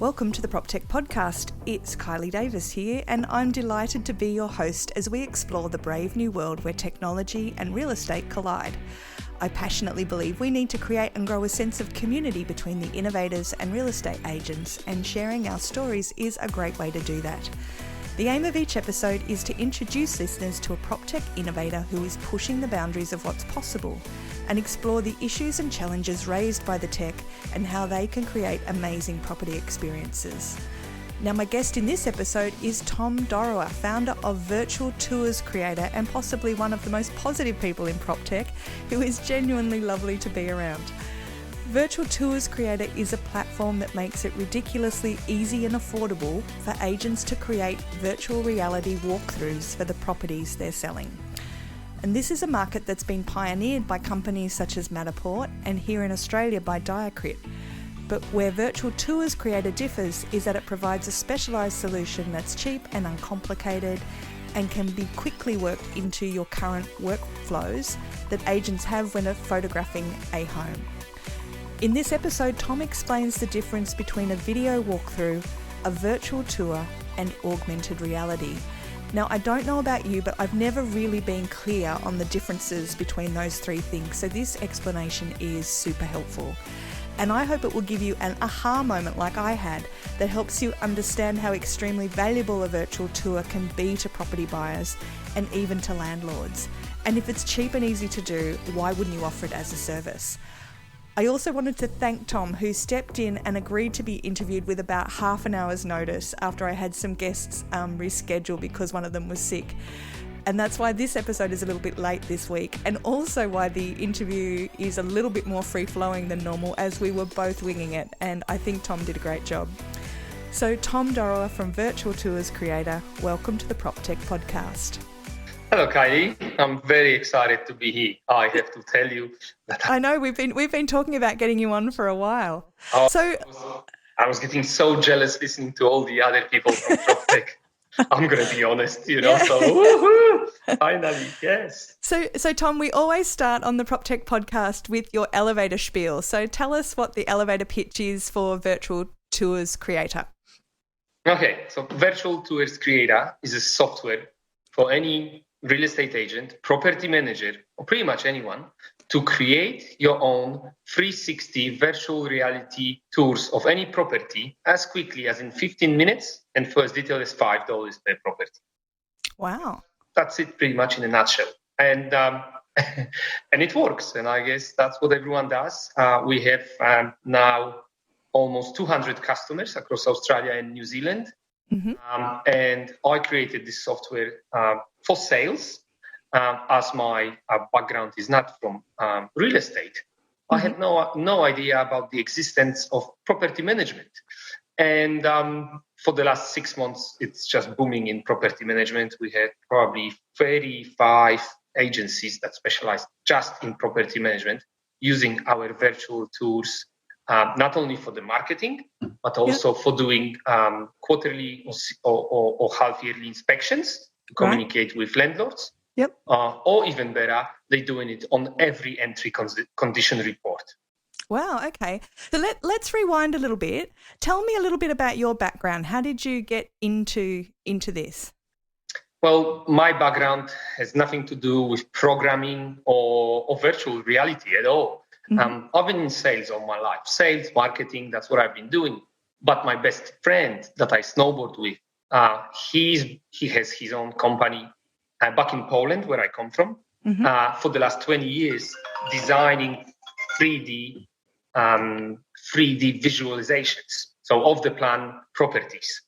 Welcome to the Proptech Podcast. It's Kylie Davis here, and I'm delighted to be your host as we explore the brave new world where technology and real estate collide. I passionately believe we need to create and grow a sense of community between the innovators and real estate agents, and sharing our stories is a great way to do that. The aim of each episode is to introduce listeners to a Proptech innovator who is pushing the boundaries of what's possible, and explore the issues and challenges raised by the tech and how they can create amazing property experiences. Now, my guest in this episode is Tom Dorawa, founder of Virtual Tours creator and possibly one of the most positive people in PropTech, who is genuinely lovely to be around. Virtual Tours Creator is a platform that makes it ridiculously easy and affordable for agents to create virtual reality walkthroughs for the properties they're selling. And this is a market that's been pioneered by companies such as Matterport and here in Australia by Diacrit. But where Virtual Tours Creator differs is that it provides a specialised solution that's cheap and uncomplicated and can be quickly worked into your current workflows that agents have when photographing a home. In this episode, Tom explains the difference between a video walkthrough, a virtual tour, and augmented reality. Now, I don't know about you, but I've never really been clear on the differences between those three things, so this explanation is super helpful. And I hope it will give you an aha moment like I had that helps you understand how extremely valuable a virtual tour can be to property buyers and even to landlords. And if it's cheap and easy to do, why wouldn't you offer it as a service? I also wanted to thank Tom, who stepped in and agreed to be interviewed with about half an hour's notice after I had some guests reschedule because one of them was sick. And that's why this episode is a little bit late this week, and also why the interview is a little bit more free-flowing than normal, as we were both winging it, and I think Tom did a great job. So Tom Dorawa from Virtual Tours Creator, welcome to the Proptech Podcast. Hello, Kylie. I'm very excited to be here. I have to tell you that I know we've been talking about getting you on for a while. I was getting so jealous listening to all the other people from PropTech. I'm going to be honest, So woohoo! Finally, yes. So Tom, we always start on the PropTech Podcast with your elevator spiel. So tell us what the elevator pitch is for Virtual Tours Creator. Okay, so Virtual Tours Creator is a software for any real estate agent, property manager, or pretty much anyone to create your own 360 virtual reality tours of any property as quickly as in 15 minutes, and first detail is $5 per property. Wow. That's it pretty much in a nutshell. And and it works, and I guess that's what everyone does. We have now almost 200 customers across Australia and New Zealand. Mm-hmm. And I created this software for sales, as my background is not from real estate. Mm-hmm. I had no idea about the existence of property management. And for the last 6 months, it's just booming in property management. We had probably 35 agencies that specialize just in property management using our virtual tours, not only for the marketing, but also for doing quarterly or half-yearly inspections to communicate with landlords. Yep. Or even better, they're doing it on every entry condition report. Wow, okay. So let's rewind a little bit. Tell me a little bit about your background. How did you get into this? Well, my background has nothing to do with programming or virtual reality at all. Mm-hmm. I've been in sales all my life. Sales, marketing, that's what I've been doing. But my best friend that I snowboard with, he has his own company back in Poland, where I come from, mm-hmm. For the last 20 years, designing 3D visualizations, so of the plan properties.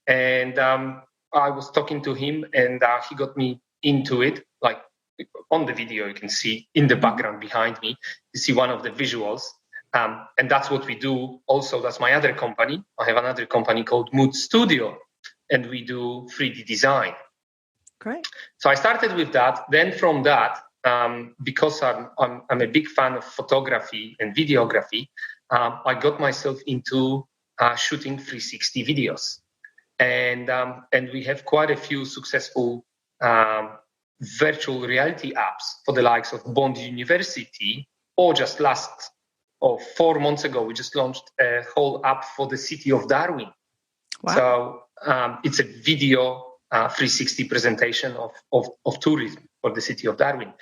And I was talking to him, and he got me into it. Like on the video, you can see in the background behind me, you see one of the visuals. And that's what we do. Also, that's my other company. I have another company called Mood Studio, and we do 3D design. Great. So I started with that. Then from that, because I'm a big fan of photography and videography, I got myself into shooting 360 videos. And we have quite a few successful virtual reality apps for the likes of Bond University, or just last or 4 months ago, we just launched a whole app for the city of Darwin. Wow. So it's a video 360 presentation of tourism for the city of Darwin.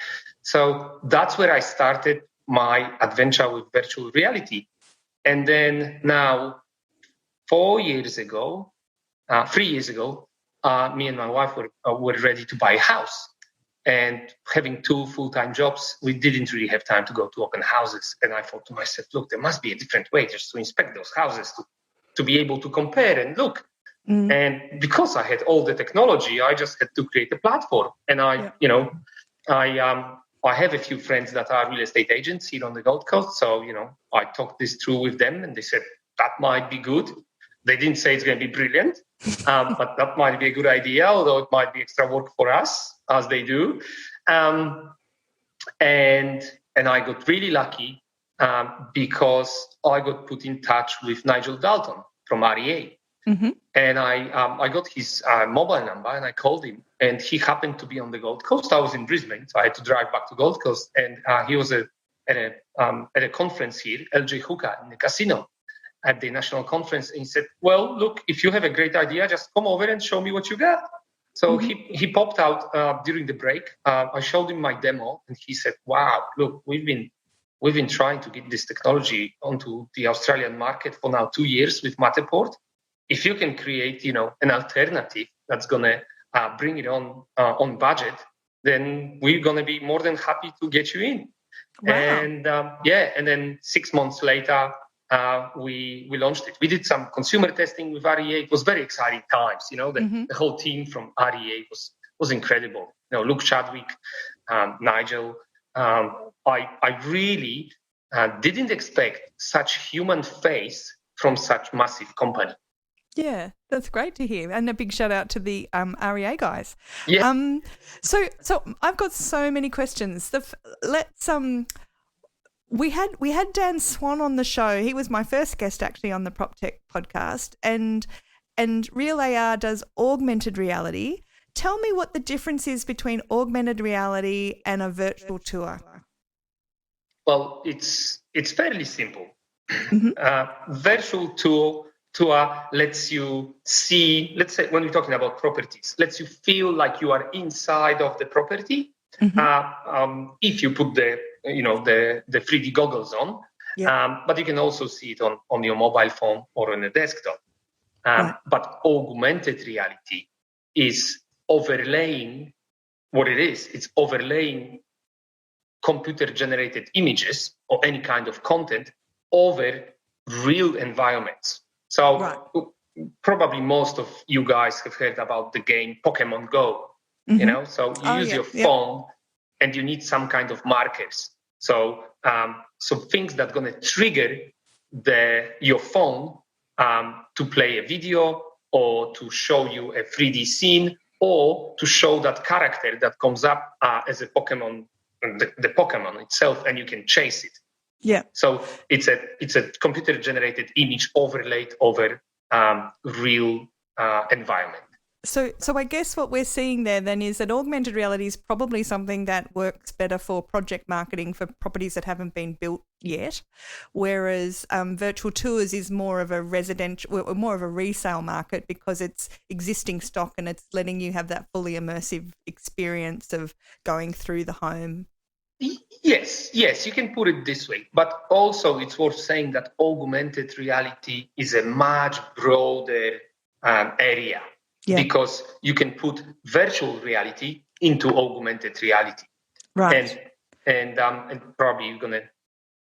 So that's where I started my adventure with virtual reality. And then now, 3 years ago, me and my wife were ready to buy a house. And having 2 full-time jobs, we didn't really have time to go to open houses. And I thought to myself, look, there must be a different way just to inspect those houses, to be able to compare and look. And because I had all the technology, I just had to create a platform. And I have a few friends that are real estate agents here on the Gold Coast. So, I talked this through with them and they said, that might be good. They didn't say it's going to be brilliant, but that might be a good idea, although it might be extra work for us, as they do. And I got really lucky because I got put in touch with Nigel Dalton from REA. Mm-hmm. And I got his mobile number and I called him. And he happened to be on the Gold Coast. I was in Brisbane, so I had to drive back to Gold Coast. And he was at a conference here, LJ Hookah, in the casino, at the national conference, and he said, well, look, if you have a great idea, just come over and show me what you got. So he popped out during the break. I showed him my demo and he said, wow, look, we've been trying to get this technology onto the Australian market for now 2 years with Matterport. If you can create, an alternative that's going to bring it on budget, then we're going to be more than happy to get you in. Wow. And and then 6 months later, we launched it. We did some consumer testing with REA. It was very exciting times. The whole team from REA was incredible. Luke Chadwick, Nigel. I really didn't expect such human face from such massive company. Yeah, that's great to hear, and a big shout out to the REA guys. Yeah. So I've got so many questions. We had Dan Swan on the show. He was my first guest actually on the Proptech podcast, and Real AR does augmented reality. Tell me what the difference is between augmented reality and a virtual tour. Well, it's fairly simple. Virtual tour lets you see, let's say when we're talking about properties, lets you feel like you are inside of the property. If you put the 3D goggles on, but you can also see it on your mobile phone or on a desktop. Right. But augmented reality is overlaying what it is. It's overlaying computer-generated images or any kind of content over real environments. So probably most of you guys have heard about the game Pokemon Go. So you use your phone and you need some kind of markers. So things that are going to trigger your phone to play a video or to show you a 3D scene or to show that character that comes up as a Pokemon, the Pokemon itself, and you can chase it. Yeah. So it's a computer-generated image overlaid over real environment. So I guess what we're seeing there then is that augmented reality is probably something that works better for project marketing for properties that haven't been built yet, whereas virtual tours is more of a resale market because it's existing stock and it's letting you have that fully immersive experience of going through the home. Yes, you can put it this way. But also it's worth saying that augmented reality is a much broader area. Yeah. Because you can put virtual reality into augmented reality. Right. And probably you're going to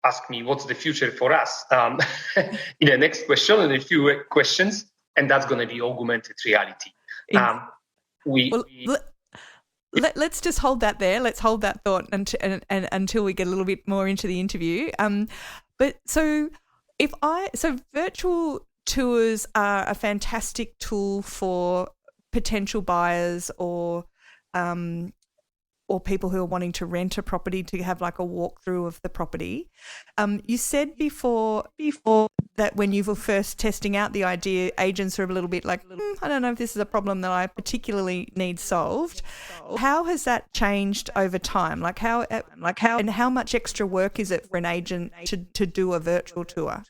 ask me what's the future for us in the next question, in a few questions, and that's going to be augmented reality. Let's just hold that there. Let's hold that thought until we get a little bit more into the interview. But virtual tours are a fantastic tool for potential buyers or or people who are wanting to rent a property to have like a walkthrough of the property. You said before that when you were first testing out the idea, agents are a little bit like, I don't know if this is a problem that I particularly need solved. How has that changed over time? Like how and how much extra work is it for an agent to do a virtual tour?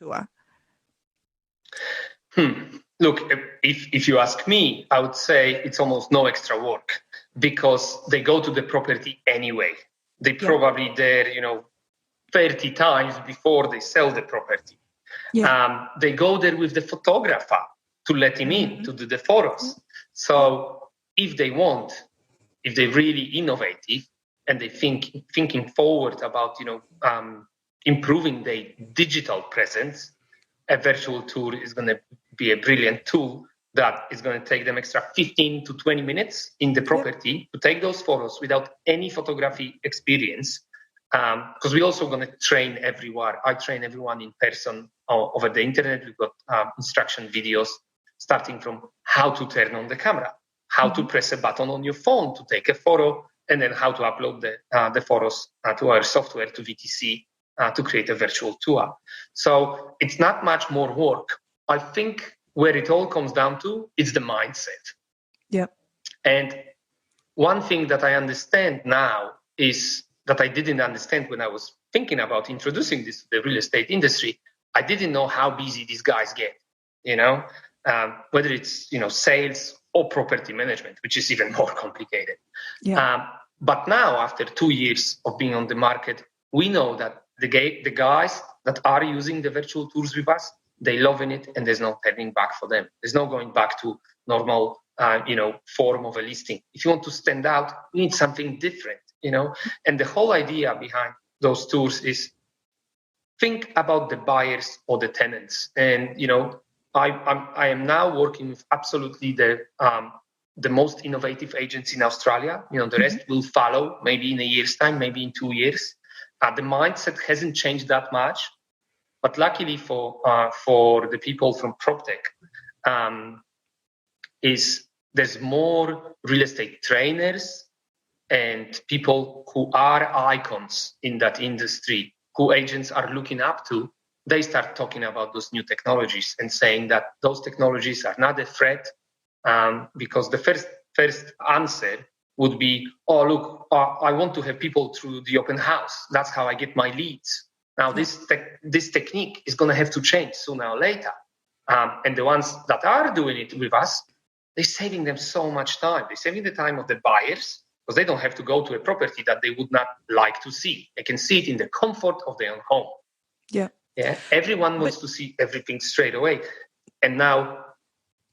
Look, if you ask me, I would say it's almost no extra work because they go to the property anyway. They probably there, 30 times before they sell the property. Yeah. They go there with the photographer to let him in to do the photos. So if they want, if they're really innovative and they thinking forward about, improving their digital presence, a virtual tour is going to be a brilliant tool that is going to take them extra 15 to 20 minutes in the property to take those photos without any photography experience. Because we're also going to train everywhere. I train everyone in person over the internet. We've got instruction videos starting from how to turn on the camera, how to press a button on your phone to take a photo, and then how to upload the photos to our software, to VTC, to create a virtual tour. So it's not much more work. I think where it all comes down to is the mindset. Yeah. And one thing that I understand now is that I didn't understand when I was thinking about introducing this to the real estate industry. I didn't know how busy these guys get, whether it's, sales or property management, which is even more complicated. Yeah. But now, after 2 years of being on the market, we know that the guys that are using the virtual tours with us, they loving it, and there's no turning back for them. There's no going back to normal, form of a listing. If you want to stand out, you need something different, And the whole idea behind those tours is think about the buyers or the tenants. And, I am now working with absolutely the most innovative agents in Australia. The rest will follow maybe in a year's time, maybe in 2 years. The mindset hasn't changed that much. But luckily for the people from Proptech, there's more real estate trainers and people who are icons in that industry, who agents are looking up to. They start talking about those new technologies and saying that those technologies are not a threat, because the first answer would be, oh, look, I want to have people through the open house. That's how I get my leads. Now, this technique is going to have to change sooner or later. And the ones that are doing it with us, they're saving them so much time. They're saving the time of the buyers because they don't have to go to a property that they would not like to see. They can see it in the comfort of their own home. Yeah. Everyone wants to see everything straight away. And now,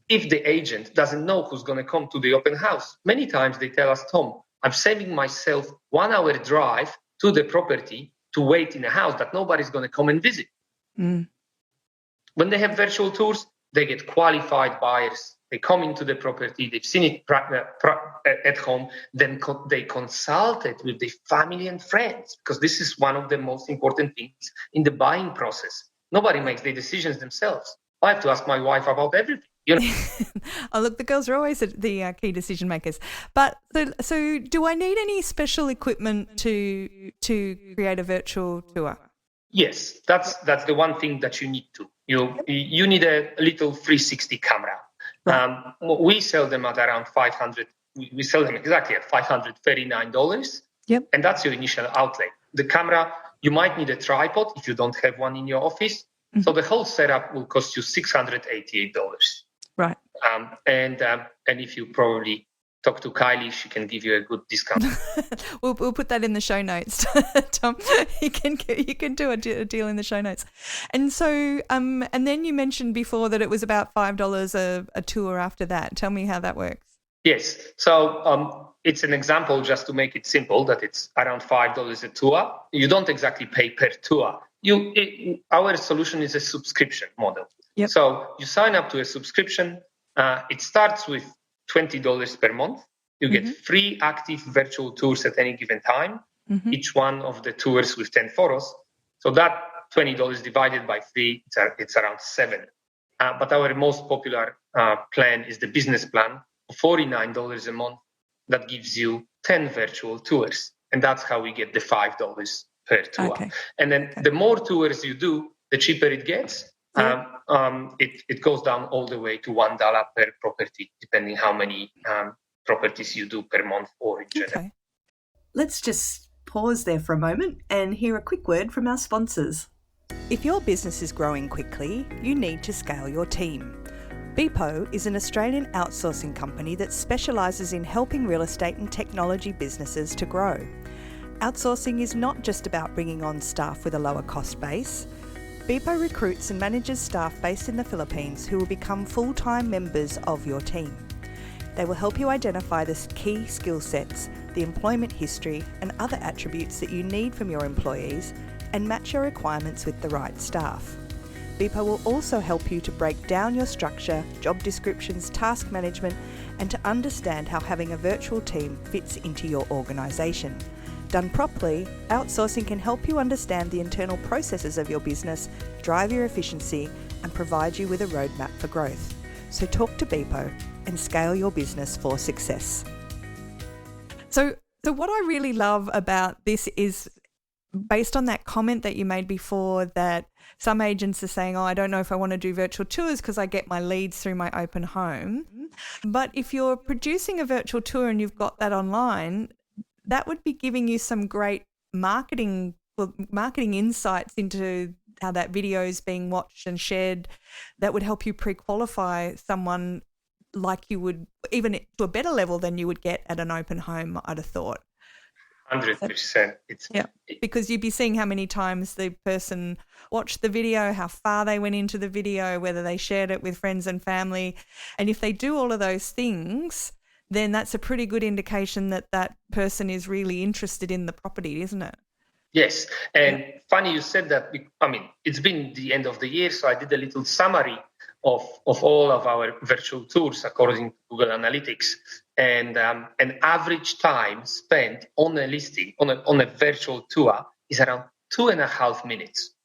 if the agent doesn't know who's going to come to the open house, many times they tell us, Tom, I'm saving myself 1 hour drive to the property to wait in a house that nobody's going to come and visit. When they have virtual tours, they get qualified buyers. They come into the property, they've seen it at home, then they consult it with their family and friends, because this is one of the most important things in the buying process. Nobody makes their decisions themselves. I have to ask my wife about everything. Oh, look, the girls are always the key decision makers. But so do I need any special equipment to create a virtual tour? Yes, that's the one thing that you need to. You need a little 360 camera. Right. We sell them at around $500. We sell them exactly at $539. Yep. And that's your initial outlay. The camera, you might need a tripod if you don't have one in your office. Mm-hmm. So the whole setup will cost you $688. Right. And if you probably talk to Kylie, she can give you a good discount. We'll put that in the show notes, Tom. You can do a deal in the show notes. And so and then you mentioned before that it was about $5 a tour after that. Tell me how that works. Yes. So it's an example just to make it simple that it's around $5 a tour. You don't exactly pay per tour. Our solution is a subscription model. Yep. So you sign up to a subscription. It starts with $20 per month. You get free active virtual tours at any given time. Mm-hmm. Each one of the tours with 10 photos. So that $20 divided by 3, it's around $7. But our most popular plan is the business plan, $49 a month. that gives you 10 virtual tours. And that's how we get the $5 per tour. Okay. And then the more tours you do, the cheaper it gets. It goes down all the way to $1 per property, depending how many properties you do per month or in general. Okay. Let's just pause there for a moment and hear a quick word from our sponsors. If your business is growing quickly, you need to scale your team. Beepo is an Australian outsourcing company that specialises in helping real estate and technology businesses to grow. Outsourcing is not just about bringing on staff with a lower cost base. Beepo recruits and manages staff based in the Philippines who will become full-time members of your team. They will help you identify the key skill sets, the employment history and other attributes that you need from your employees and match your requirements with the right staff. Beepo will also help you to break down your structure, job descriptions, task management, and to understand how having a virtual team fits into your organisation. Done properly, outsourcing can help you understand the internal processes of your business, drive your efficiency, and provide you with a roadmap for growth. So talk to Beepo and scale your business for success. So what I really love about this is, based on that comment that you made before, that some agents are saying, I don't know if I want to do virtual tours because I get my leads through my open home. But if you're producing a virtual tour and you've got that online, that would be giving you some great marketing insights into how that video is being watched and shared. That would help you pre-qualify someone like you would, even to a better level than you would get at an open home, I'd have thought. 100%. Because you'd be seeing how many times the person watched the video, how far they went into the video, whether they shared it with friends and family. And if they do all of those things, then that's a pretty good indication that that person is really interested in the property, isn't it? Yes. And funny you said that. I mean, it's been the end of the year, so I did a little summary of all of our virtual tours according to Google Analytics. And an average time spent on a listing, on a virtual tour, is around 2.5 minutes,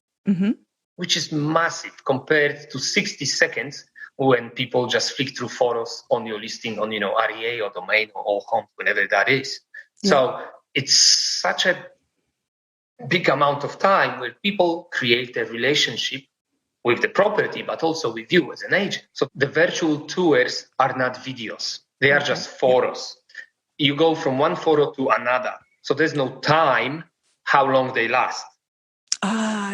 which is massive compared to 60 seconds when people just flick through photos on your listing on, REA or Domain or All Homes, whenever that is. Yeah. So it's such a big amount of time where people create a relationship with the property, but also with you as an agent. So the virtual tours are not videos. They are just photos. You go from one photo to another. So there's no time how long they last.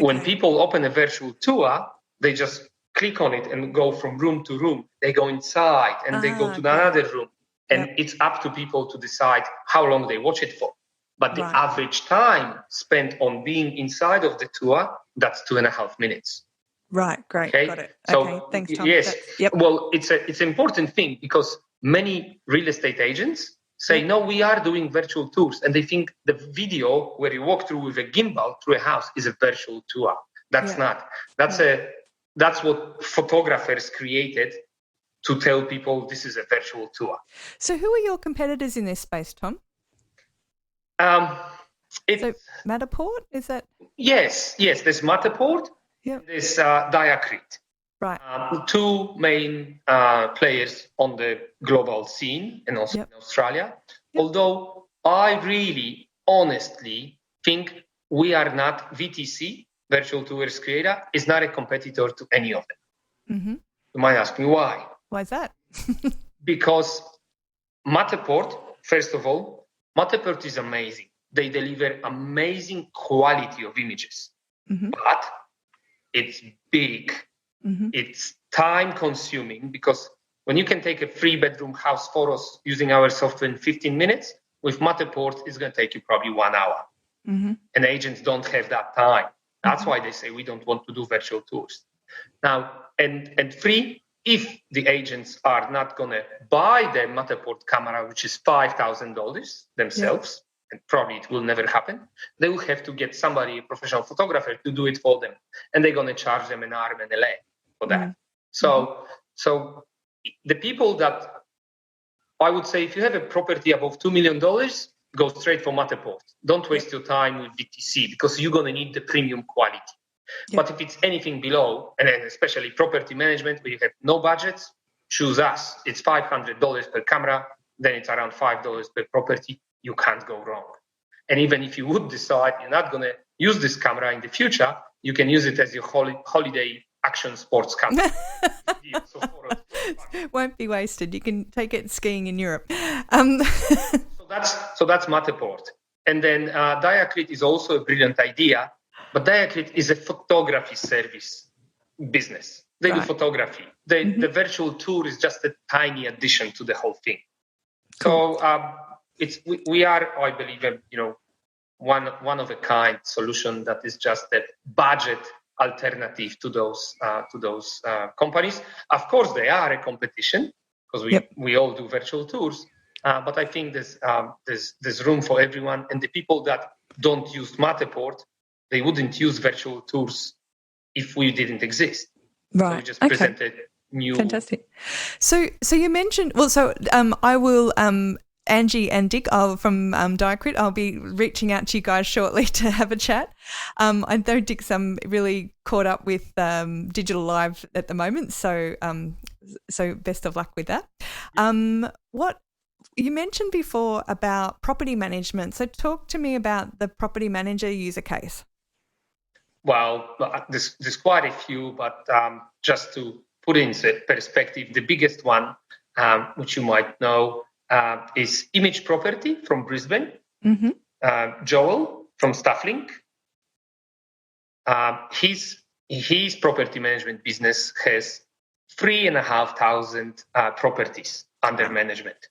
When people open a virtual tour, they just click on it and go from room to room. They go inside and they go to another room. And it's up to people to decide how long they watch it for. But the average time spent on being inside of the tour, that's 2.5 minutes. Right, great, okay? Got it. So, okay, thanks, Tom. Yes, well, it's an important thing because many real estate agents say, no, we are doing virtual tours. And they think the video where you walk through with a gimbal through a house is a virtual tour. That's not. That's what photographers created to tell people this is a virtual tour. So who are your competitors in this space, Tom? So Matterport, is that? Yes, there's Matterport. Yep. There's Diacrete. Right. Two main players on the global scene and also in Australia. Yep. Although I really honestly think we are not VTC, Virtual Tours Creator, is not a competitor to any of them. Mm-hmm. You might ask me why. Why is that? Because Matterport, first of all, Matterport is amazing. They deliver amazing quality of images, but it's big. It's time consuming because when you can take a 3-bedroom house photos using our software in 15 minutes, with Matterport, it's going to take you probably 1 hour. And agents don't have that time. That's why they say we don't want to do virtual tours. Now, and free, if the agents are not going to buy the Matterport camera, which is $5,000 themselves, and probably it will never happen, they will have to get somebody, a professional photographer, to do it for them. And they're going to charge them an arm and a leg for that. So the people that, I would say, if you have a property above $2 million, go straight for Matterport. Don't waste your time with VTC because you're going to need the premium quality. But if it's anything below, and then especially property management where you have no budgets, choose us. It's $500 per camera. then it's around $5 per property. You can't go wrong. And even if you would decide you're not going to use this camera in the future, you can use it as your holiday action sports camera. Won't be wasted. You can take it skiing in Europe. So that's Matterport. And then Diacrit is also a brilliant idea, but Diacrit is a photography service business. They do photography. The virtual tour is just a tiny addition to the whole thing. Cool. So we are, I believe, one of a kind solution that is just a budget alternative to those companies. Of course, they are a competition because we all do virtual tours. But I think there's room for everyone, and the people that don't use Matterport, they wouldn't use virtual tours if we didn't exist. Right. So we just presented new. Fantastic. So you mentioned I will Angie and Dick from Diacrit, I'll be reaching out to you guys shortly to have a chat. I know Dick's really caught up with Digital Live at the moment, so best of luck with that. What you mentioned before about property management, so talk to me about the property manager user case. Well, there's quite a few, but just to put in perspective, the biggest one, which you might know, is Image Property from Brisbane, Joel from Stafflink. His property management business has 3,500 properties under management,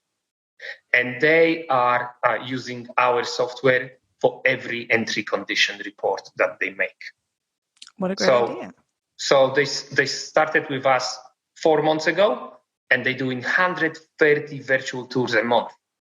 and they are using our software for every entry condition report that they make. What a great idea. So they started with us 4 months ago, and they're doing 130 virtual tours a month.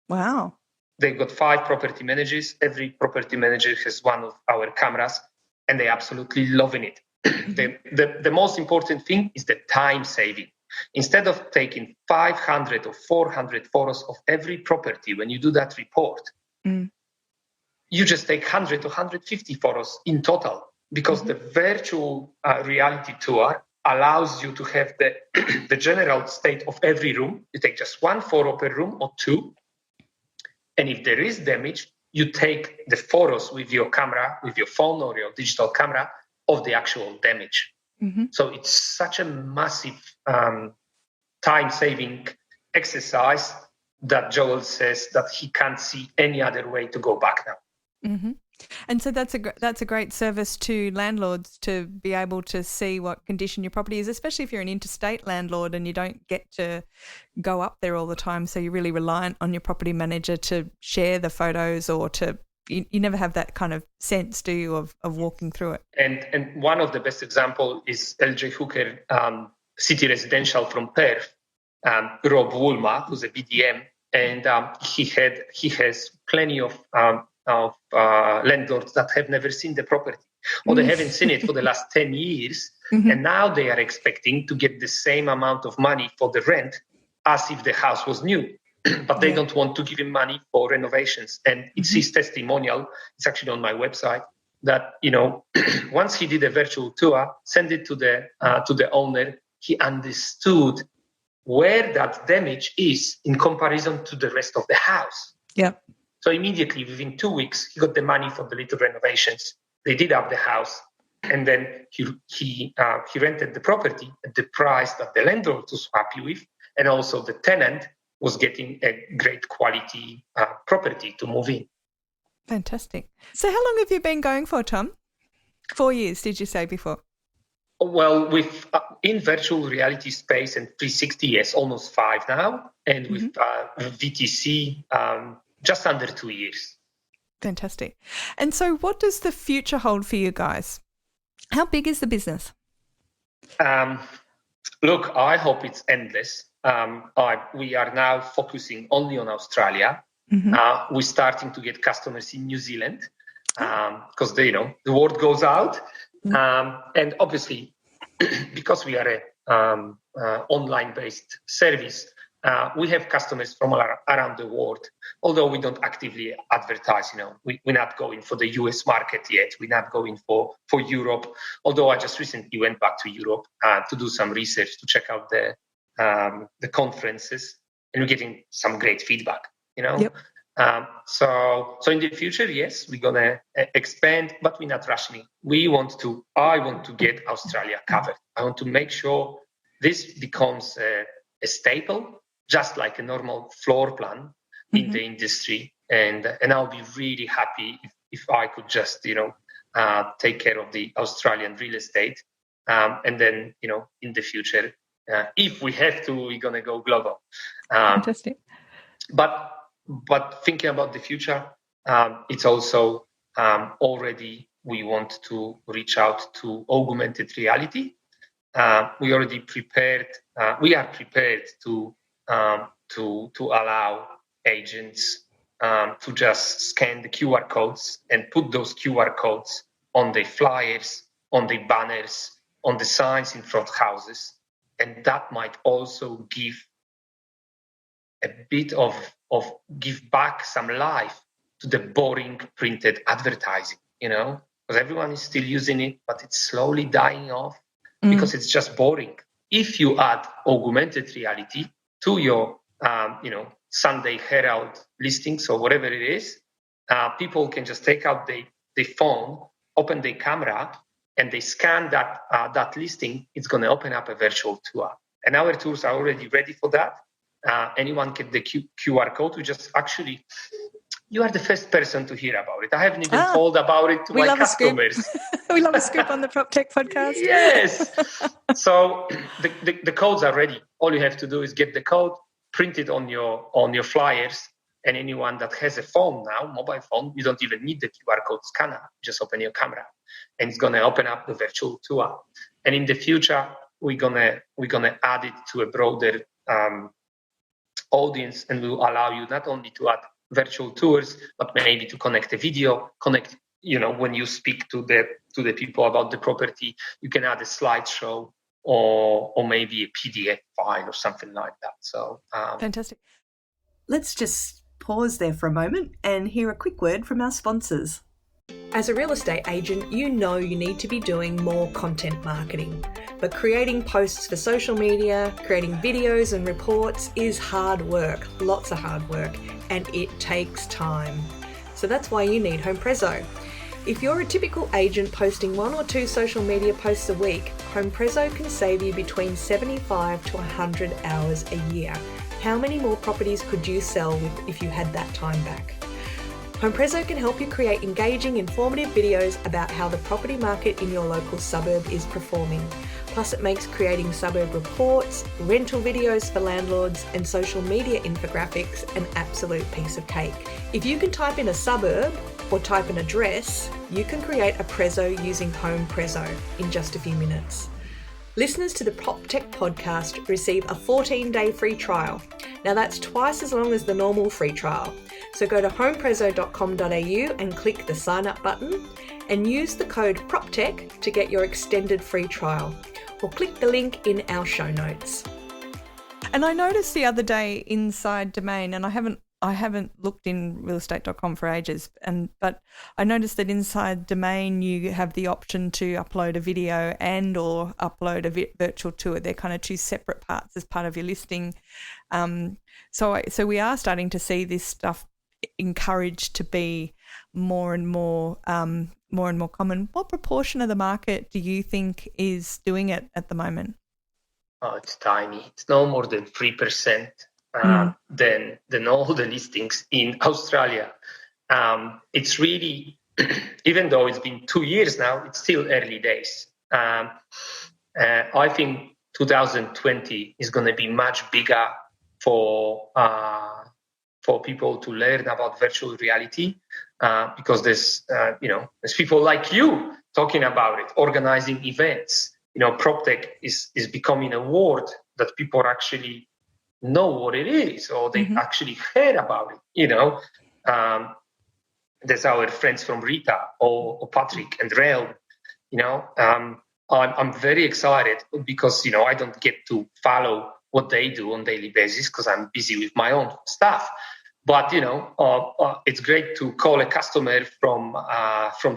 Wow. They've got 5 property managers. Every property manager has one of our cameras, and they're absolutely loving it. The most important thing is the time saving. Instead of taking 500 or 400 photos of every property when you do that report, you just take 100 or 150 photos in total, because the virtual reality tour allows you to have the general state of every room. You take just 1 photo per room or 2. And if there is damage, you take the photos with your camera, with your phone or your digital camera of the actual damage. So it's such a massive time-saving exercise that Joel says that he can't see any other way to go back now. And so that's a great service to landlords to be able to see what condition your property is, especially if you're an interstate landlord and you don't get to go up there all the time. So you're really reliant on your property manager to share the photos, or you never have that kind of sense, do you, of walking through it? And one of the best example is LJ Hooker, City Residential from Perth, Rob Woolmer, who's a BDM, and he has plenty of landlords that have never seen the property, or they haven't seen it for the last 10 years, and now they are expecting to get the same amount of money for the rent as if the house was new, but they don't want to give him money for renovations. And it's his testimonial. It's actually on my website that, once he did a virtual tour, send it to the owner, he understood where that damage is in comparison to the rest of the house. Yeah. So immediately, within 2 weeks, he got the money for the little renovations. They did up the house, and then he rented the property at the price that the landlord was happy with, and also the tenant was getting a great quality property to move in. Fantastic. So how long have you been going for, Tom? 4 years, did you say before? Well, with in virtual reality space and 360, yes, almost 5 now, and with VTC, just under 2 years. Fantastic. And so what does the future hold for you guys? How big is the business? Look, I hope it's endless. We are now focusing only on Australia. We're starting to get customers in New Zealand because the word goes out. And obviously, because we are a online-based service, we have customers from around the world, although we don't actively advertise. We're not going for the US market yet. We're not going for Europe, although I just recently went back to Europe to do some research to check out the conferences. and we're getting some great feedback, Yep. So in the future, yes, we're gonna expand, but we're not rushing. I want to get Australia covered. I want to make sure this becomes a staple, just like a normal floor plan in the industry. And I'll be really happy if I could just, take care of the Australian real estate. And then, in the future, if we have to, we're going to go global. Fantastic. But thinking about the future, it's also already we want to reach out to augmented reality. We already prepared. We are prepared to allow agents to just scan the QR codes and put those QR codes on the flyers, on the banners, on the signs in front of houses, and that might also give a bit of give back some life to the boring printed advertising, because everyone is still using it, but it's slowly dying off because it's just boring. If you add augmented reality to your, Sunday Herald listings or whatever it is, people can just take out the phone, open the camera, and they scan that listing. It's going to open up a virtual tour. And our tools are already ready for that. Anyone get the QR code. You are the first person to hear about it. I haven't even told about it to my customers. We love a scoop on the Proptech podcast. Yes. So the codes are ready. All you have to do is get the code, print it on your flyers, and anyone that has a phone now, mobile phone, you don't even need the QR code scanner. Just open your camera, and it's gonna open up the virtual tour. And in the future, we're gonna add it to a broader audience, and will allow you not only to add virtual tours, but maybe to connect a video, when you speak to the people about the property, you can add a slideshow or maybe a PDF file or something like that. So fantastic. Let's just pause there for a moment and hear a quick word from our sponsors. As a real estate agent, you know you need to be doing more content marketing. But creating posts for social media, creating videos and reports is hard work, lots of hard work, and it takes time. So that's why you need HomePrezo. If you're a typical agent posting 1 or 2 social media posts a week, HomePrezo can save you between 75 to 100 hours a year. How many more properties could you sell if you had that time back? HomePrezo can help you create engaging, informative videos about how the property market in your local suburb is performing. Plus, it makes creating suburb reports, rental videos for landlords, and social media infographics an absolute piece of cake. If you can type in a suburb or type an address, you can create a Prezo using HomePrezo in just a few minutes. Listeners to the Proptech Podcast receive a 14-day free trial. Now that's twice as long as the normal free trial. So go to homeprezo.com.au and click the sign up button and use the code PROPTECH to get your extended free trial. Or click the link in our show notes. And I noticed the other day inside Domain, and I haven't looked in realestate.com for ages, but I noticed that inside Domain you have the option to upload a video and or upload a virtual tour. They're kind of 2 separate parts as part of your listing. So we are starting to see this stuff encouraged to be more and more common. What proportion of the market do you think is doing it at the moment? Oh, it's tiny. It's no more than 3%. Than all the listings in Australia. It's really, even though it's been 2 years now, it's still early days. I think 2020 is going to be much bigger for people to learn about virtual reality because there's people like you talking about it, organizing events. Proptech is becoming a word that people actually know what it is, or they actually heard about it. There's our friends from Rita or Patrick and Realm. I'm very excited because I don't get to follow what they do on a daily basis because I'm busy with my own stuff. But it's great to call a customer from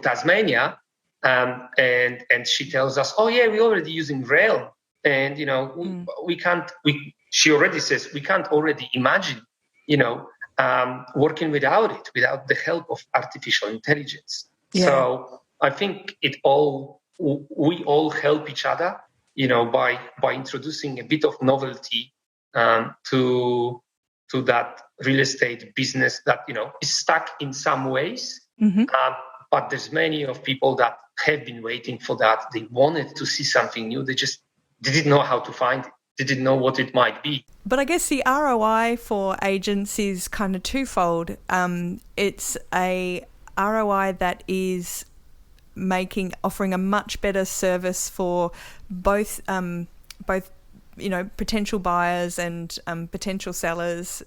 Tasmania, and she tells us, "Oh yeah, we're already using Realm, and we she already says we can't already imagine, working without it, without the help of artificial intelligence. Yeah. So I think we all help each other, by introducing a bit of novelty to that real estate business that is stuck in some ways. Mm-hmm. But there's many of people that have been waiting for that. They wanted to see something new. They didn't know how to find it. They didn't know what it might be. But I guess the ROI for agents is kind of twofold. It's a ROI that is offering a much better service for both potential buyers and potential sellers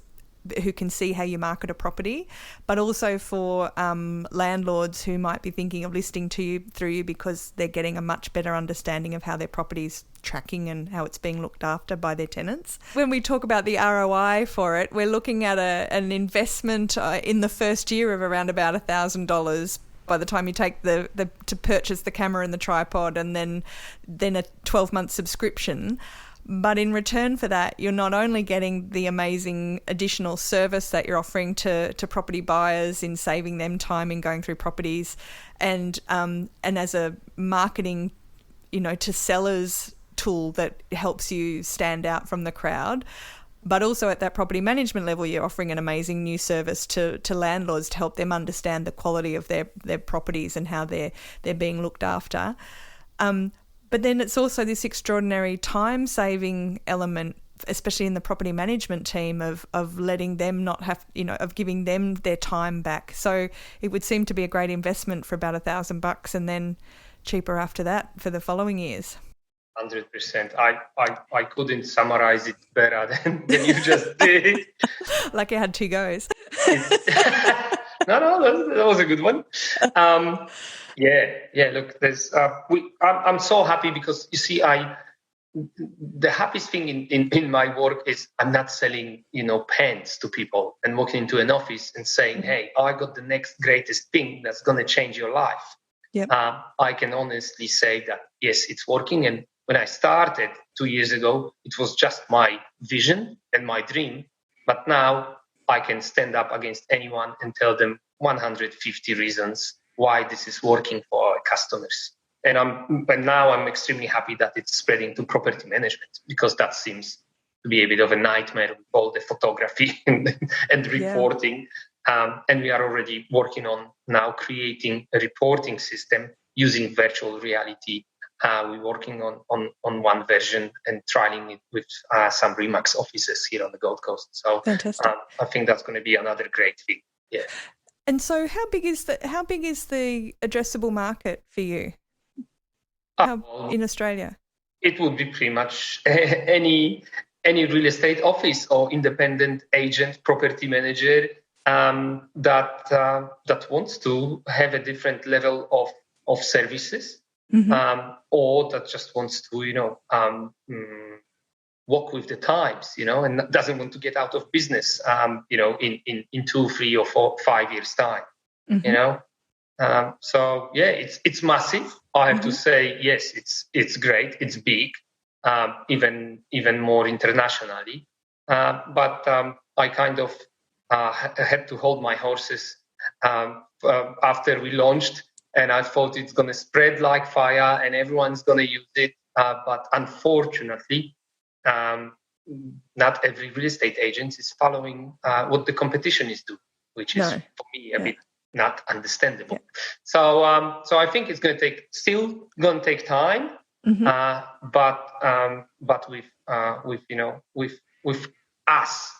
who can see how you market a property, but also for landlords who might be thinking of listing through you because they're getting a much better understanding of how their property's tracking and how it's being looked after by their tenants. When we talk about the ROI for it, we're looking at an investment in the first year of around about $1,000 by the time you take to purchase the camera and the tripod, and then a 12-month subscription. But in return for that, you're not only getting the amazing additional service that you're offering to property buyers in saving them time in going through properties, and as a marketing, to sellers tool that helps you stand out from the crowd. But also at that property management level, you're offering an amazing new service to landlords to help them understand the quality of their properties and how they're being looked after. But then it's also this extraordinary time-saving element, especially in the property management team, of letting them not have, of giving them their time back. So it would seem to be a great investment for about $1,000 and then cheaper after that for the following years. 100%. I couldn't summarize it better than you just did. Like you had two goes. No, that was a good one. Yeah. Look, I'm so happy because you see, the happiest thing in my work is I'm not selling, pens to people and walking into an office and saying, "Hey, I got the next greatest thing that's going to change your life." Yep. I can honestly say that yes, it's working. And when I started 2 years ago, it was just my vision and my dream. But now I can stand up against anyone and tell them 150 reasons why this is working for our customers. And now I'm extremely happy that it's spreading to property management, because that seems to be a bit of a nightmare with all the photography and reporting. And we are already working on now creating a reporting system using virtual reality. We're working on one version and trialing it with some Remax offices here on the Gold Coast. So fantastic. I think that's going to be another great thing. Yeah. And so how big is the addressable market for you in Australia? It would be pretty much any real estate office or independent agent, property manager that wants to have a different level of services, or that just wants to walk with the times, and doesn't want to get out of business, in 2, 3, or 4, 5 years time, So yeah, it's massive. I have to say, yes, it's great. It's big, even more internationally. But I kind of had to hold my horses after we launched, and I thought it's going to spread like fire and everyone's going to use it. But unfortunately, not every real estate agent is following what the competition is doing, which is for me a bit not understandable. So I think it's going to take time, but with us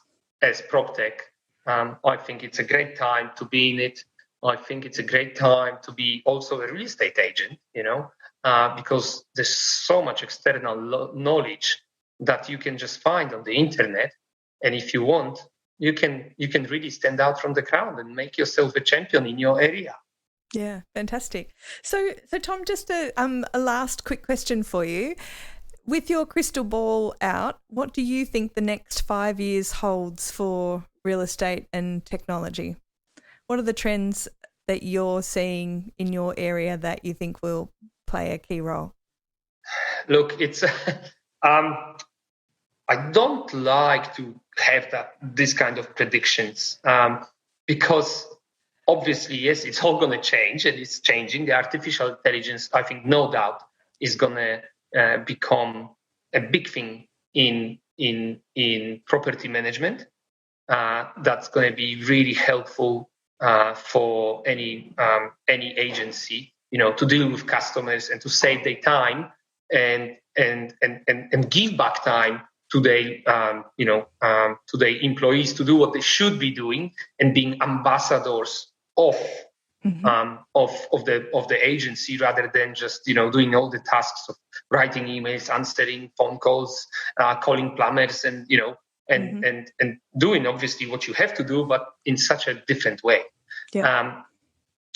as Proptech, I think it's a great time to be in it. I think it's a great time to be also a real estate agent, because there's so much external knowledge that you can just find on the internet, and if you want, you can really stand out from the crowd and make yourself a champion in your area. Yeah, fantastic. So Tom, just a last quick question for you. With your crystal ball out, what do you think the next 5 years holds for real estate and technology? What are the trends that you're seeing in your area that you think will play a key role? Look, it's I don't like to have this kind of predictions because obviously, yes, it's all going to change, and it's changing. The artificial intelligence, I think, no doubt, is going to become a big thing in property management. That's going to be really helpful for any agency, to deal with customers and to save their time and give back time to their to their employees to do what they should be doing and being ambassadors of the agency, rather than just doing all the tasks of writing emails, answering phone calls, calling plumbers, and and doing obviously what you have to do, but in such a different way. Yeah.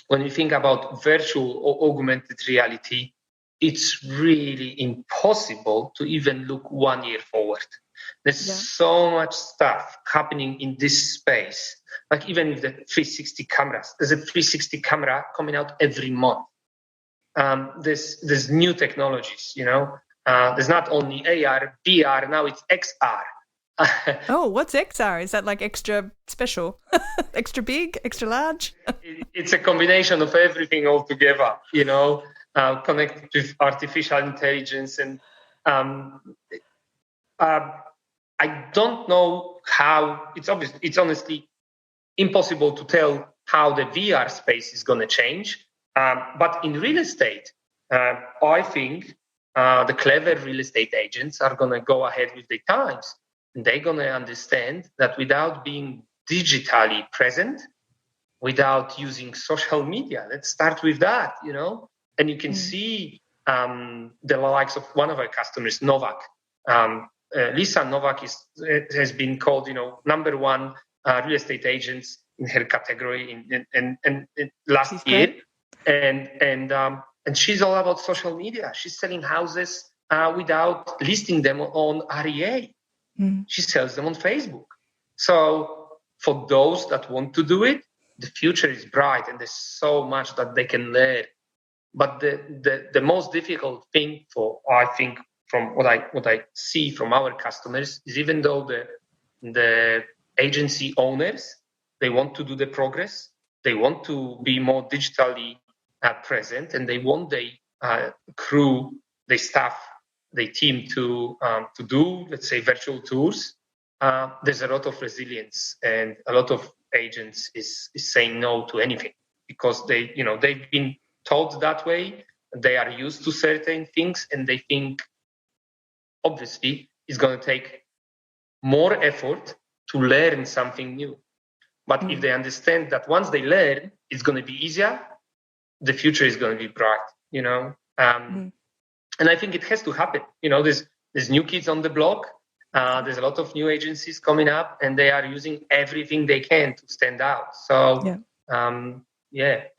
When you think about virtual or augmented reality, it's really impossible to even look 1 year forward. There's so much stuff happening in this space. Like even with the 360 cameras, there's a 360 camera coming out every month. There's new technologies, there's not only AR, VR, now it's XR. Oh, what's XR? Is that like extra special, extra big, extra large? It's a combination of everything all together, connected with artificial intelligence. And I don't know how, it's honestly impossible to tell how the VR space is going to change. But in real estate, I think the clever real estate agents are going to go ahead with the times. And they're going to understand that without being digitally present, without using social media, let's start with that, And you can see the likes of one of our customers, Novak. Lisa Novak has been called, number one real estate agents in her category in last year. And she's all about social media. She's selling houses without listing them on REA. She sells them on Facebook. So for those that want to do it, the future is bright, and there's so much that they can learn. But the most difficult thing I think, from what I see from our customers, is even though the agency owners, they want to do the progress, they want to be more digitally present, and they want their crew, their staff, their team to do, let's say, virtual tours. There's a lot of resilience, and a lot of agents is saying no to anything because they've been taught that way. They are used to certain things, and they think obviously it's going to take more effort to learn something new. But if they understand that once they learn, it's going to be easier, the future is going to be bright, And I think it has to happen. There's new kids on the block. There's a lot of new agencies coming up, and they are using everything they can to stand out. So,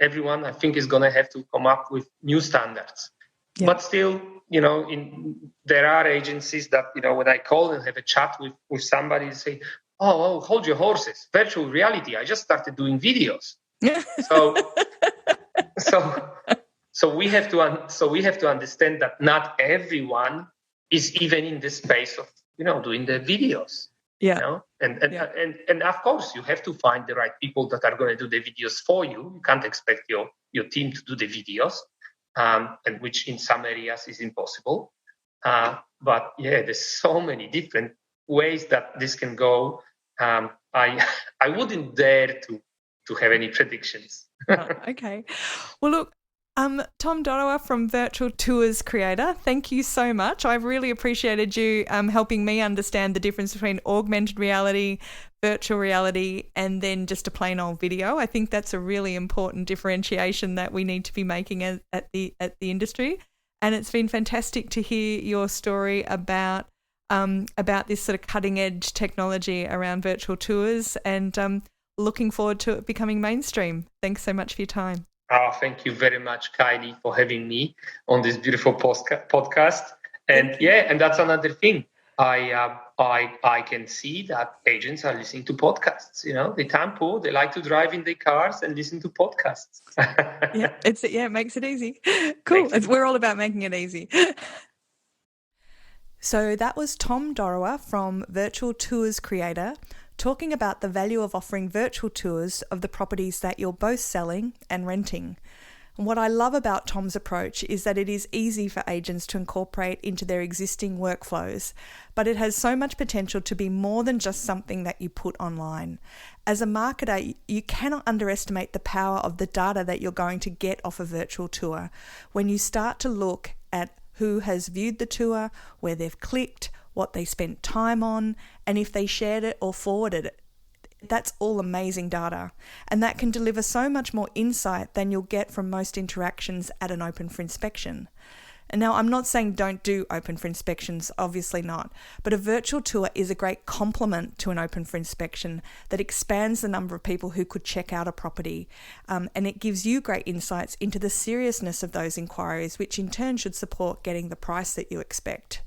everyone, I think, is going to have to come up with new standards. Yeah. But still, there are agencies that, when I call and have a chat with somebody, say, oh, hold your horses. Virtual reality. I just started doing videos. So we have to understand that not everyone is even in the space of doing the videos. Yeah. And of course you have to find the right people that are going to do the videos for you. You can't expect your team to do the videos, and which in some areas is impossible. But there's so many different ways that this can go. I wouldn't dare to have any predictions. Okay. Well, look, Tom Dorawa from Virtual Tours Creator, thank you so much. I've really appreciated you helping me understand the difference between augmented reality, virtual reality, and then just a plain old video. I think that's a really important differentiation that we need to be making at the industry. And it's been fantastic to hear your story about this sort of cutting edge technology around virtual tours, and looking forward to it becoming mainstream. Thanks so much for your time. Oh, thank you very much, Kylie, for having me on this beautiful podcast. And and that's another thing. I can see that agents are listening to podcasts. They time poor. They like to drive in their cars and listen to podcasts. It makes it easy. Cool. We're all about making it easy. So that was Tom Dorawa from Virtual Tours Creator talking about the value of offering virtual tours of the properties that you're both selling and renting. And what I love about Tom's approach is that it is easy for agents to incorporate into their existing workflows, but it has so much potential to be more than just something that you put online. As a marketer, you cannot underestimate the power of the data that you're going to get off a virtual tour when you start to look at who has viewed the tour, where they've clicked, what they spent time on, and if they shared it or forwarded it. That's all amazing data, and that can deliver so much more insight than you'll get from most interactions at an open for inspection. And now I'm not saying don't do open for inspections, obviously not, but a virtual tour is a great complement to an open for inspection that expands the number of people who could check out a property, and it gives you great insights into the seriousness of those inquiries, which in turn should support getting the price that you expect.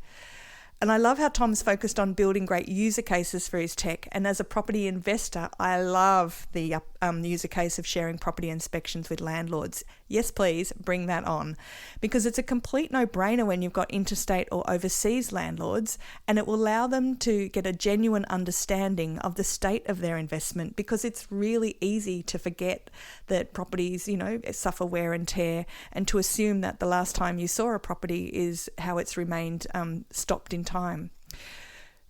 And I love how Tom's focused on building great user cases for his tech. And as a property investor, I love the user case of sharing property inspections with landlords. Yes, please, bring that on. Because it's a complete no-brainer when you've got interstate or overseas landlords, and it will allow them to get a genuine understanding of the state of their investment, because it's really easy to forget that properties, suffer wear and tear, and to assume that the last time you saw a property is how it's remained stopped in time.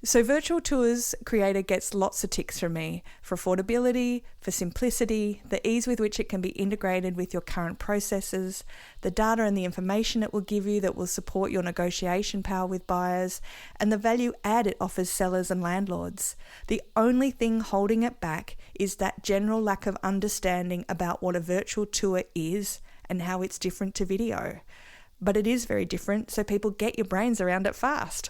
So Virtual Tours Creator gets lots of ticks from me for affordability, for simplicity, the ease with which it can be integrated with your current processes, the data and the information it will give you that will support your negotiation power with buyers, and the value add it offers sellers and landlords. The only thing holding it back is that general lack of understanding about what a virtual tour is and how it's different to video. But it is very different, so people get your brains around it fast.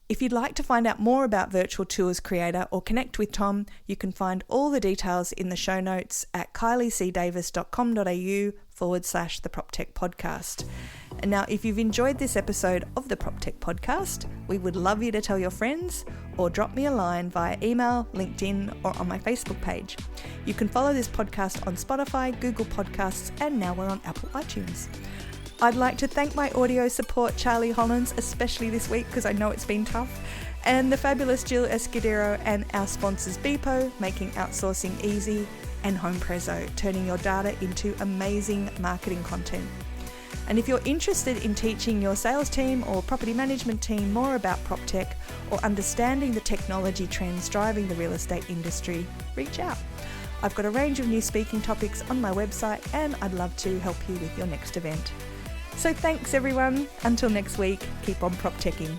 If you'd like to find out more about Virtual Tours Creator or connect with Tom, you can find all the details in the show notes at kyliecdavis.com.au/the Proptech Podcast. And now, if you've enjoyed this episode of the Proptech Podcast, we would love you to tell your friends or drop me a line via email, LinkedIn, or on my Facebook page. You can follow this podcast on Spotify, Google Podcasts, and now we're on Apple iTunes. I'd like to thank my audio support, Charlie Hollins, especially this week because I know it's been tough, and the fabulous Jill Escudero, and our sponsors Beepo, making outsourcing easy, and HomePrezo, turning your data into amazing marketing content. And if you're interested in teaching your sales team or property management team more about PropTech or understanding the technology trends driving the real estate industry, reach out. I've got a range of new speaking topics on my website, and I'd love to help you with your next event. So thanks everyone. Until next week, keep on PropTeching.